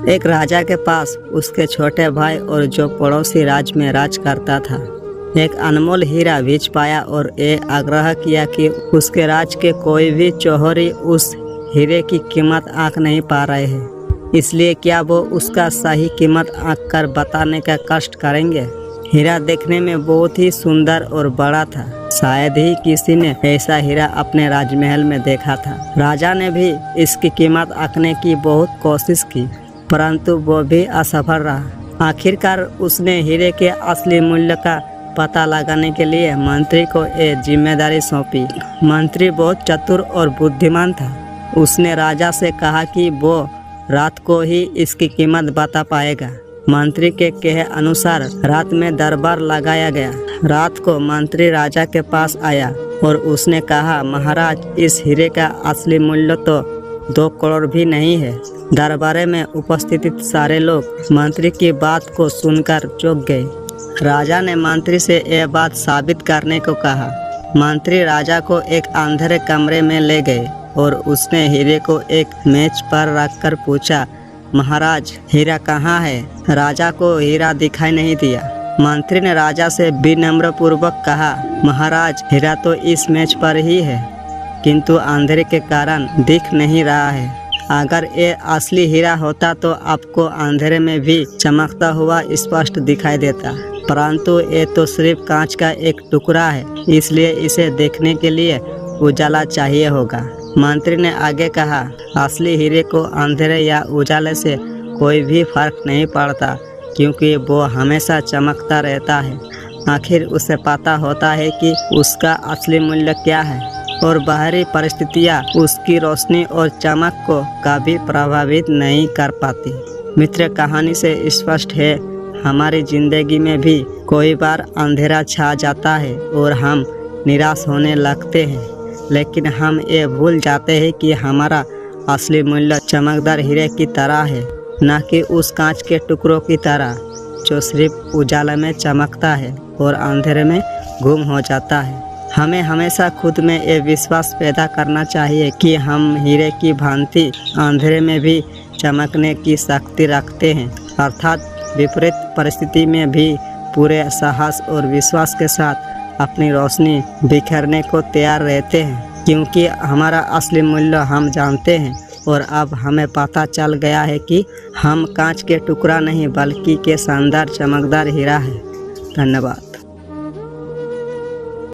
एक राजा के पास उसके छोटे भाई और जो पड़ोसी राज्य में राज करता था एक अनमोल हीरा बीच पाया और ये आग्रह किया कि उसके राज के कोई भी चौहरी उस हीरे की कीमत आंक नहीं पा रहे हैं, इसलिए क्या वो उसका सही कीमत आंक कर बताने का कष्ट करेंगे। हीरा देखने में बहुत ही सुंदर और बड़ा था। शायद ही किसी ने ऐसा हीरा अपने राजमहल में देखा था। राजा ने भी इसकी कीमत आंकने की बहुत कोशिश की, परंतु वो भी असफल रहा। आखिरकार उसने हीरे के असली मूल्य का पता लगाने के लिए मंत्री को ये जिम्मेदारी सौंपी। मंत्री बहुत चतुर और बुद्धिमान था। उसने राजा से कहा कि वो रात को ही इसकी कीमत बता पाएगा। मंत्री के कहे अनुसार रात में दरबार लगाया गया। रात को मंत्री राजा के पास आया और उसने कहा, महाराज, इस हीरे का असली मूल्य तो 2 करोड़ भी नहीं है। दरबार में उपस्थित सारे लोग मंत्री की बात को सुनकर चौंक गए। राजा ने मंत्री से यह बात साबित करने को कहा। मंत्री राजा को एक अंधेरे कमरे में ले गए और उसने हीरे को एक मेज पर रखकर पूछा, महाराज, हीरा कहाँ है? राजा को हीरा दिखाई नहीं दिया। मंत्री ने राजा से विनम्र पूर्वक कहा, महाराज, हीरा तो इस मेज पर ही है, किंतु अंधेरे के कारण दिख नहीं रहा है। अगर ये असली हीरा होता तो आपको अंधेरे में भी चमकता हुआ स्पष्ट दिखाई देता, परंतु ये तो सिर्फ कांच का एक टुकड़ा है, इसलिए इसे देखने के लिए उजाला चाहिए होगा। मंत्री ने आगे कहा, असली हीरे को अंधेरे या उजाले से कोई भी फर्क नहीं पड़ता, क्योंकि वो हमेशा चमकता रहता है। आखिर उसे पता होता है कि उसका असली मूल्य क्या है और बाहरी परिस्थितियाँ उसकी रोशनी और चमक को कभी प्रभावित नहीं कर पाती। मित्र, कहानी से स्पष्ट है, हमारी जिंदगी में भी कोई बार अंधेरा छा जाता है और हम निराश होने लगते हैं, लेकिन हम ये भूल जाते हैं कि हमारा असली मूल्य चमकदार हीरे की तरह है, न कि उस कांच के टुकड़ों की तरह जो सिर्फ उजाले में चमकता है और अंधेरे में गुम हो जाता है। हमें हमेशा खुद में ये विश्वास पैदा करना चाहिए कि हम हीरे की भांति अंधेरे में भी चमकने की शक्ति रखते हैं, अर्थात विपरीत परिस्थिति में भी पूरे साहस और विश्वास के साथ अपनी रोशनी बिखेरने को तैयार रहते हैं, क्योंकि हमारा असली मूल्य हम जानते हैं और अब हमें पता चल गया है कि हम कांच के टुकड़ा नहीं बल्कि के शानदार चमकदार हीरा है। धन्यवाद।